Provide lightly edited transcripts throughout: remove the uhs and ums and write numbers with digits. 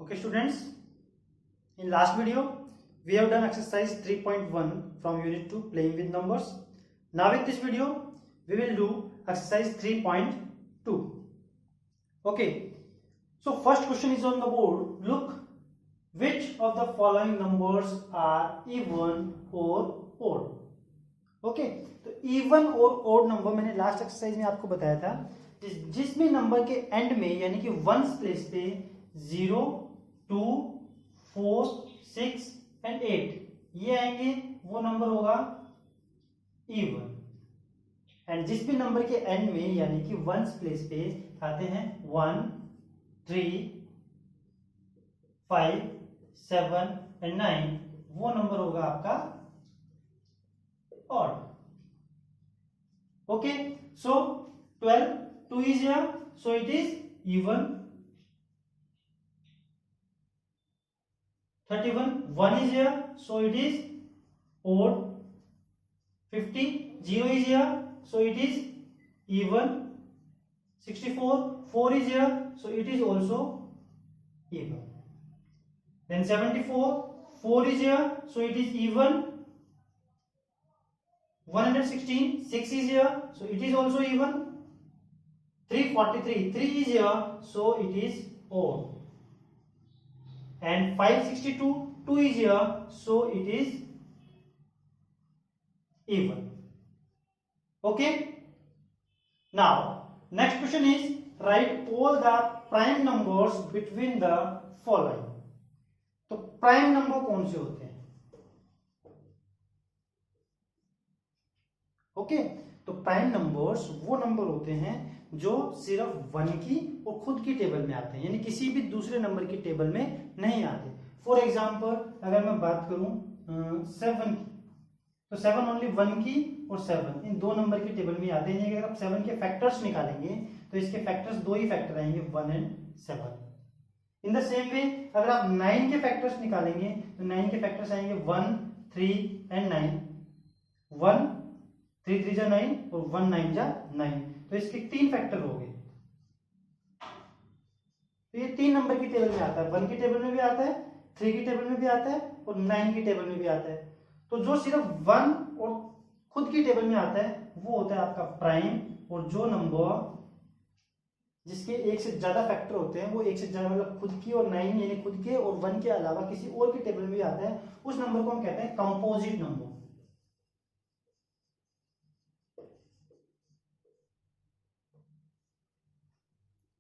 Okay students, in last video we have done exercise 3.1 from unit 2 playing with numbers. Now with this video we will do exercise 3.2. Okay, so first question is on the board. Look, which of the following numbers are even or odd? Okay तो even और odd number मैंने last exercise में आपको बताया था जिसमें number के and में यानी कि वंस प्लेस पे 0, 2, 4, 6 एंड 8 ये आएंगे, वो नंबर होगा इवन। एंड जिस भी नंबर के एंड में यानी कि वंस प्लेस पे आते हैं 1, 3, 5, 7 एंड 9 वो नंबर होगा आपका odd. Okay, so 12, 2 is here, so it is even. 31, 1 is here, so it is odd. 50, 0 is here, so it is even. 64, 4 is here, so it is also even. Then 74, 4 is here, so it is even. 116, 6 is here, so it is also even. 343, 3 is here, so it is odd. And 562, 2 is here, so it is even. Okay. Now, next question is write all the prime numbers between the following. तो prime number कौन से होते हैं? Okay तो prime numbers वो number होते हैं जो सिर्फ 1 की और खुद की टेबल में आते हैं, यानी किसी भी दूसरे नंबर की टेबल में नहीं आते। फॉर एग्जांपल अगर मैं बात करूं 7 की, तो 7 ओनली 1 की और 7 इन दो नंबर की टेबल में आते हैं। अगर आप 7 के फैक्टर्स निकालेंगे तो इसके फैक्टर्स दो ही फैक्टर आएंगे, 1 and 7। In the same way अगर आप 9 के फैक्टर्स निकालेंगे तो 9 के फैक्टर्स आएंगे 1, 3 एंड 9। 1 3 3 जा 9 और 1 9 जा 9, तो इसके 3 फैक्टर हो गए। तो ये 3 नंबर की टेबल में आता है, 1 की टेबल में भी आता है, 3 की टेबल में भी आता है और 9 की टेबल में भी आता है। तो जो सिर्फ 1 और खुद की टेबल में आता है वो होता है आपका प्राइम, और जो नंबर जिसके एक से ज्यादा फैक्टर होते हैं वो एक से ज्यादा मतलब खुद की और 9 यानी खुद के और 1 के अलावा किसी और की टेबल में भी आता है, उस नंबर को हम कहते हैं कंपोजिट नंबर।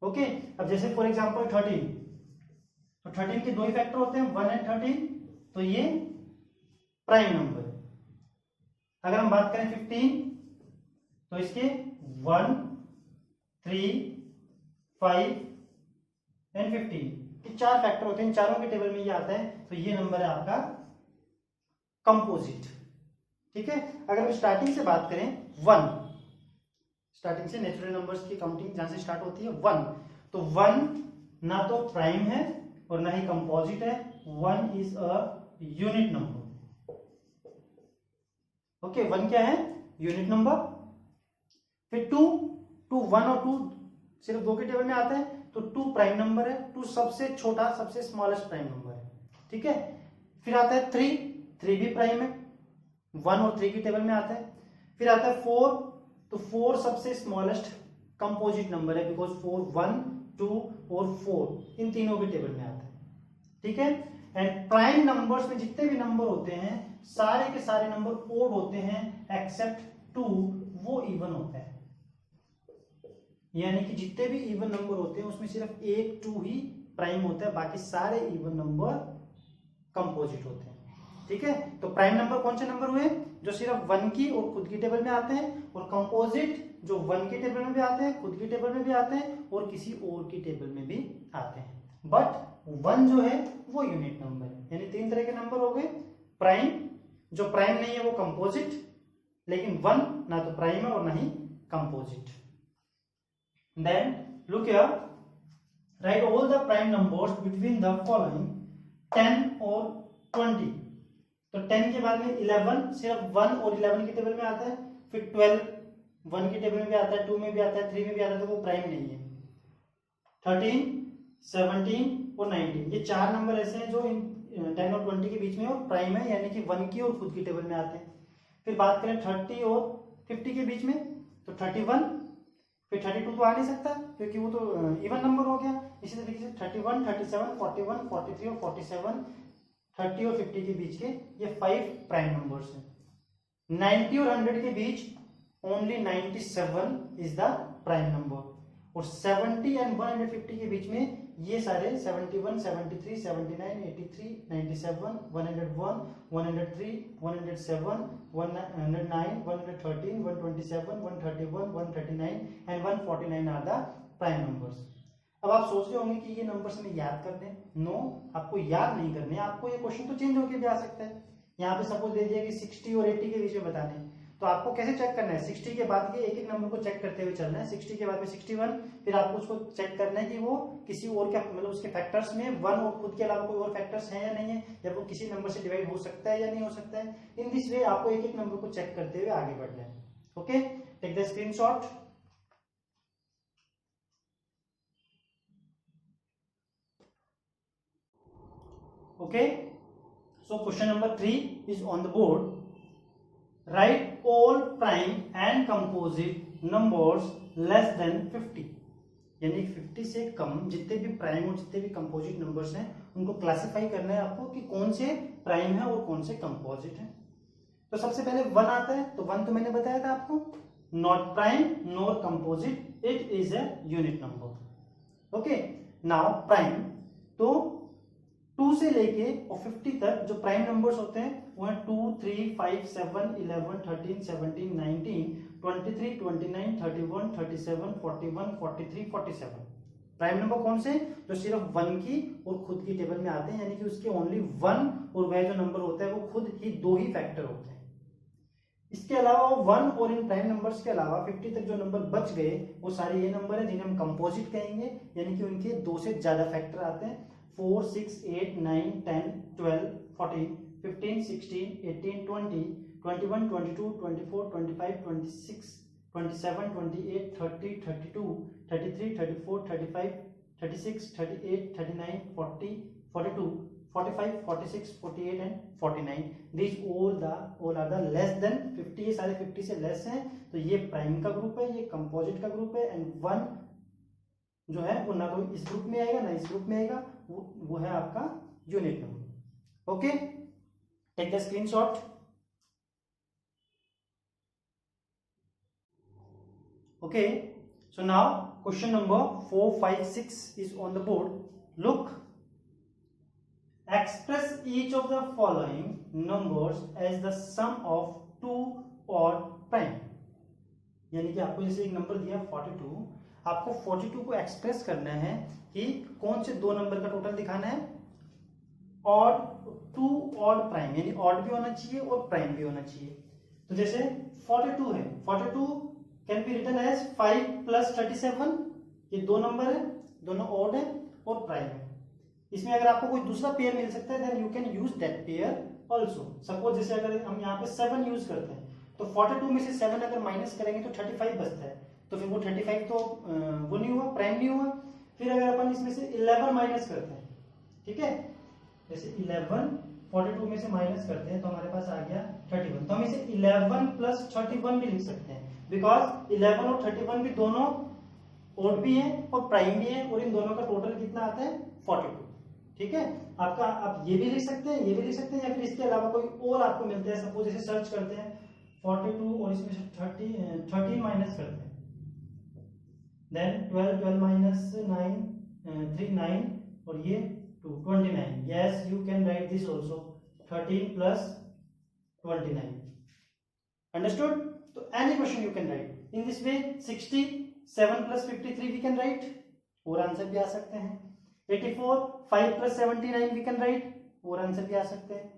ओके अब जैसे फॉर एग्जांपल 13, तो 13 के दो ही फैक्टर होते हैं 1 एंड 13, तो ये प्राइम नंबर है। अगर हम बात करें 15, तो इसके 1, 3, 5 एंड 15 ये 4 फैक्टर होते हैं, इन चारों के टेबल में ये आता है, तो ये नंबर है आपका कंपोजिट। ठीक है, अगर हम स्टार्टिंग से बात करें 1, स्टार्टिंग से नेचुरल नंबर्स की काउंटिंग जहां से स्टार्ट होती है 1, तो 1 ना तो प्राइम है और ना ही कंपोजिट है, 1 is a unit number. Okay 1 क्या है? Unit number. फिर 2, 1 और 2 सिर्फ 2 की टेबल में आता है, तो 2 प्राइम नंबर है, 2 सबसे छोटा सबसे स्मॉलेस्ट प्राइम नंबर है। ठीक है, फिर आता है 3 भी प्राइम है, 1 और 3 की टेबल में आता है। फिर आता है 4, तो 4 सबसे स्मॉलेस्ट कंपोजिट नंबर है, बिकॉज 4 1, 2 और 4 इन तीनों की टेबल में आता है। ठीक है, एंड प्राइम नंबर्स में जितने भी नंबर होते हैं सारे के सारे नंबर ओड होते हैं एक्सेप्ट 2, वो इवन होता है। यानी कि जितने भी इवन नंबर होते हैं उसमें सिर्फ 1, 2 ही प्राइम होता है, बाकी सारे इवन नंबर कंपोजिट होते हैं। ठीक है, तो प्राइम नंबर कौन से नंबर हुए? जो सिर्फ 1 की और खुद की टेबल में आते हैं, और कंपोजिट जो 1 की टेबल में भी आते हैं, खुद की टेबल में भी आते हैं और किसी और की टेबल में भी आते हैं। बट 1 जो है वो यूनिट नंबर है, यानी 3 तरह के नंबर हो गए। प्राइम, जो प्राइम नहीं है वो कंपोजिट, लेकिन 1 ना तो प्राइम है और ना ही composite. Then look here, write all the prime numbers between the following 10 और 20। तो 10 के बाद में 11 सिर्फ 1 और 11 की टेबल में आता है। फिर 12 1 की टेबल में भी आता है, 2 में भी आता है, 3 में भी आता है, तो वो प्राइम नहीं है। 13 17 और 19, ये 4 नंबर ऐसे हैं जो 10 और 20 के बीच में और प्राइम है, यानी कि 1 की और खुद की टेबल में आते हैं। फिर बात करें 30 और 50 के बीच में, तो 31, फिर 32 तो आ नहीं सकता क्योंकि वो तो इवन नंबर हो गया। इसी तरीके से 31, 37, 41, 43 और 47, 30 और 50 के बीच के ये 5 प्राइम नंबर्स हैं। 90 और 100 के बीच only 97 is the prime number, और 70 एंड 150 के बीच में ये सारे 71, 73, 79, 83, 97, 101, 103, 107, 109, 113, 127, 131, 139 and 149 are the prime numbers. अब आप सोच रहे होंगे कि ये नंबर्स हमें याद करने हैं। नो, आपको याद नहीं करने, आपको ये क्वेश्चन तो चेंज होकर भी आ सकता है। यहाँ पे सपोज दे दिया कि 60 और 80 के बीच में बताने हैं, तो आपको कैसे चेक करना है, 60 के बाद के एक एक नंबर को चेक करते हुए चलना है। 60 के बाद में 61, फिर आपको उसको चेक करना है कि वो किसी और का मतलब उसके फैक्टर्स में 1 और खुद के अलावा कोई और फैक्टर्स हैं या नहीं है, या वो किसी नंबर से डिवाइड हो सकता है या नहीं हो सकता है। इन दिस वे आपको एक एक नंबर को चेक करते हुए आगे बढ़ना है। Okay, take the screenshot. Okay, so question number 3 is on the board. Write all prime and composite numbers less than 50. यानी 50 से कम जितने भी प्राइम और जितने भी कंपोजिट नंबर्स हैं उनको क्लासिफाई करना है आपको कि कौन से प्राइम है और कौन से कंपोजिट है। तो सबसे पहले 1 आता है, तो 1 तो मैंने बताया था आपको, not prime nor composite, it is a unit number. Okay, now prime, तो 2 से लेके और 50 तक जो प्राइम नंबर्स होते हैं वो है 2, 3, 5, 7, 11, 13, 17, 19, 23, 29, 31, 37, 41, 43, 47। प्राइम नंबर कौन से, जो सिर्फ 1 की और खुद की टेबल में आते हैं, यानी कि उसके ओनली 1 और वह जो नंबर होता है वो खुद ही 2 ही फैक्टर होते हैं। इसके अलावा 1 और इन प्राइम नंबर्स के अलावा 50 तक जो नंबर बच गए वो सारे ये नंबर है जिन्हें हम कंपोजिट कहेंगे, यानी कि उनके 2 से ज्यादा फैक्टर आते हैं। 4, 6, 8, 9, 10, 12, 14, 15, 16, 18, 20, 21, 22, 24, 25, 26, 27, 28, 30, 32, 33, 34, 35, 36, 38, 39, 40, 42, 45, 46, 48 and 49. These all are the less than 50. ये सारे 50 से लेस हैं, तो ये प्राइम का ग्रुप है, ये कंपोजिट का ग्रुप है, एंड 1 जो है वो ना तो इस ग्रुप में आएगा ना इस ग्रुप में आएगा, वो है आपका unit number. Okay, take the screenshot. Okay, so now question number 4, 5, 6 is on the board. Look, express each of the following numbers as the sum of 2 odd prime. यानी कि आपको जैसे एक नंबर दिया 42, आपको 42 को एक्सप्रेस करना है कि कौन से 2 नंबर का टोटल दिखाना है, ऑड 2 ऑड प्राइम, यानी ऑड भी होना चाहिए और प्राइम भी होना चाहिए। तो जैसे 42 है, 42 can be written as 5 plus 37, ये 2 नंबर है, दोनों ऑड है और प्राइम है। इसमें अगर आपको कोई दूसरा पेयर मिल सकता है then you can use that pair also. Suppose जैसे अगर हम यहाँ पे 7 यूज करते हैं, तो 42 में से 7 अगर माइनस करेंगे तो 35 बचता है, तो फिर वो 35 तो वो नहीं हुआ, प्राइम नहीं हुआ। फिर अगर अपन इसमें से 11 माइनस करते हैं, ठीक है, जैसे 11 42 में से माइनस करते हैं तो हमारे पास आ गया 31, तो हम इसे 11 प्लस 31 भी लिख सकते हैं, बिकॉज 11 और 31 भी दोनों ओड भी हैं और प्राइम भी है, और इन दोनों का टोटल कितना आता है 42। ठीक है, आपका आप ये भी लिख सकते हैं, ये भी लिख सकते हैं, या फिर इसके अलावा कोई और आपको मिलता है। सपोज जैसे सर्च करते हैं 42 और इसमें से 13 माइनस करते हैं, देन 12 माइनस 9 3 9 और ये 2 29। Yes, you can write this also, 13 plus 29। Understood? तो any question you can write in this way. 67 plus 53 we can write, और आंसर भी आ सकते हैं। 84 5 प्लस 79 वी कैन राइट, और आंसर भी आ सकते हैं।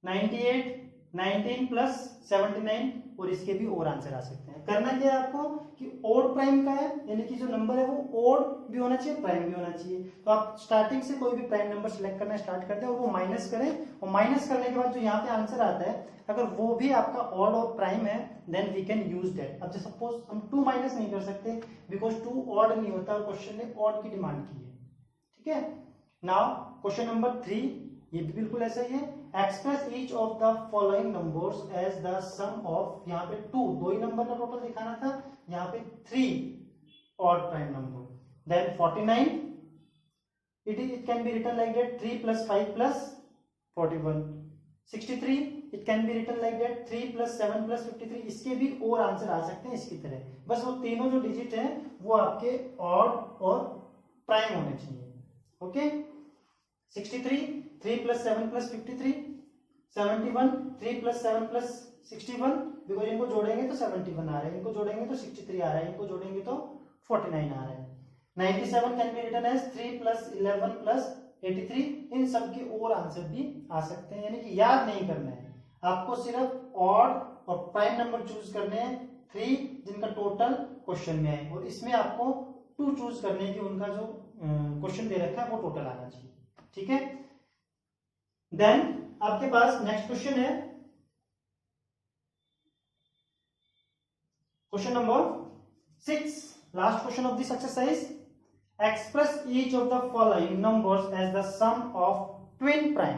98 19 प्लस 79, और इसके भी और आंसर आ सकते हैं। करना क्या है आपको कि ओड प्राइम का है, यानी कि जो नंबर है वो ओड भी होना चाहिए, प्राइम भी होना चाहिए। तो आप स्टार्टिंग से कोई भी प्राइम नंबर सिलेक्ट करना स्टार्ट करते हैं और वो माइनस करें, और माइनस करने के बाद जो यहाँ पे आंसर आता है अगर वो भी आपका ऑड और प्राइम है then we can use that. अब जैसे सपोज हम 2 माइनस नहीं कर सकते बिकॉज 2 ऑड नहीं होता और क्वेश्चन ने ऑड की डिमांड की है, ठीक है। नाउ क्वेश्चन नंबर 3, ये भी बिल्कुल ऐसा ही है। Express each of the following numbers as the sum of, यहाँ पे 2 दो ही नंबर का टोटल दिखाना था, यहाँ पे 3 odd prime number. Then 49, it can be written like that 3 plus 5 plus 41। 63, it can be written like that 3 plus 7 plus 53। इसके भी और आंसर आ सकते हैं इसकी तरह, बस वो तीनों जो डिजिट हैं वो आपके ऑड और प्राइम होने चाहिए। Okay. 63, 3 plus 7 plus 53। 71, 3 plus 7 plus 61, because इनको जोड़ेंगे तो 71 आ रहा है, इनको जोड़ेंगे तो 63 आ रहा है, इनको जोड़ेंगे तो 49 आ रहा है। 97 can be written as 3 plus 11 plus 83। इन सब के और आंसर भी आ सकते हैं, यानी कि याद नहीं करना है आपको, सिर्फ ऑड और प्राइम नंबर चूज करने हैं, 3 जिनका टोटल क्वेश्चन में है, और इसमें आपको 2 चूज करने हैं कि उनका जो क्वेश्चन दे रखा है वो टोटल आना चाहिए। ठीक है। देन आपके पास नेक्स्ट क्वेश्चन है, question number 6, last question of this exercise. Express each of the following numbers as the sum of twin prime.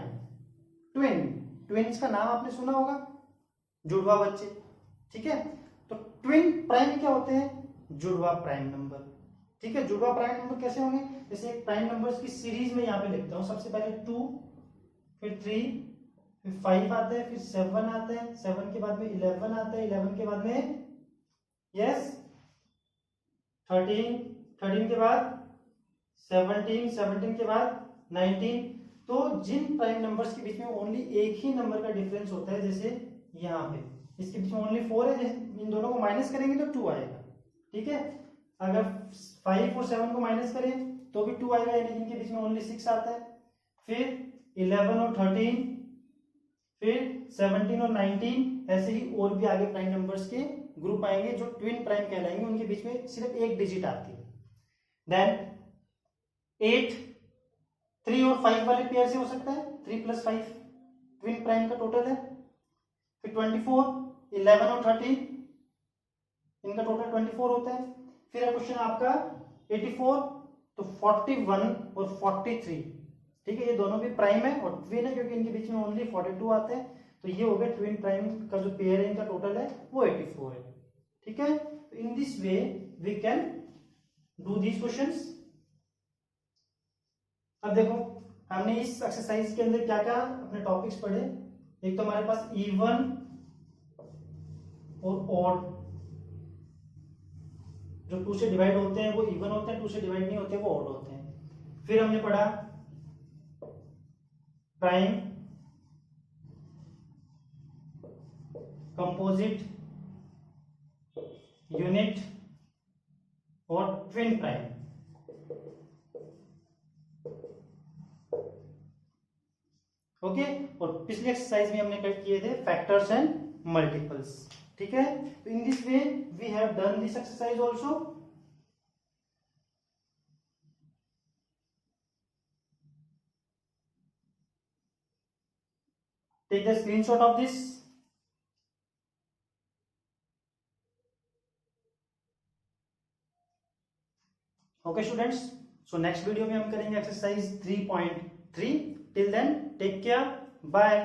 Twins का नाम आपने सुना होगा, जुड़वा बच्चे। ठीक है, तो ट्विन प्राइम क्या होते हैं? जुड़वा प्राइम नंबर। ठीक है, जुड़वा प्राइम नंबर कैसे होंगे? जैसे एक प्राइम नंबर्स की सीरीज में यहां पे लिखता हूं, सबसे पहले 2, फिर 3, फिर 5 आते हैं, फिर 7 आते हैं, 7 के बाद में 11 आते हैं, 11 के बाद में यस 13, 13 के बाद 17, 17 के बाद 19। तो जिन प्राइम नंबर्स के बीच में ओनली एक ही नंबर का डिफरेंस होता है, जैसे यहाँ पे इसके बीच में ओनली 4 है, जैसे इन दोनों को माइनस करेंगे तो 2 आएगा। ठीक है, अगर 5 और 7 को माइनस करें तो भी 2 आएगा, यानी इनके बीच में ओनली 6 आता है। फिर 11 और 13, फिर 17 और 19, ऐसे ही और भी आगे प्राइम नंबर्स के ग्रुप आएंगे जो ट्विन प्राइम कहलाएंगे, उनके बीच में सिर्फ एक डिजिट आती है। देन 8 3 और 5 वाले पेयर से हो सकता है, 3 plus 5 ट्विन प्राइम का टोटल है। फिर 24, 11 और 13, इनका टोटल 24 होता है। फिर है क्वेश्चन आपका 84, तो 41 और 43। ठीक है, ये दोनों भी प्राइम है और ट्विन है, क्योंकि इनके बीच में ओनली 42 आते हैं, तो ये हो गया ट्विन प्राइम का जो पेयर है, इनका टोटल है वो 84 है। ठीक है, तो in this way we can do these questions. अब देखो, हमने इस एक्सरसाइज के अंदर क्या क्या अपने टॉपिक्स पढ़े। एक तो हमारे पास इवन और ऑड, जो 2 से डिवाइड होते हैं वो इवन होते हैं, 2 से डिवाइड नहीं होते वो ऑड होते हैं। फिर हमने पढ़ा प्राइम, कंपोजिट, यूनिट और ट्विन प्राइम। ओके, और पिछले एक्सरसाइज में हमने कट किए थे फैक्टर्स एंड मल्टीपल्स। ठीक है, तो in this way we have done this exercise also. Take the screenshot of this. Okay students, so next video में हम करेंगे exercise 3.3। Till then take care, bye.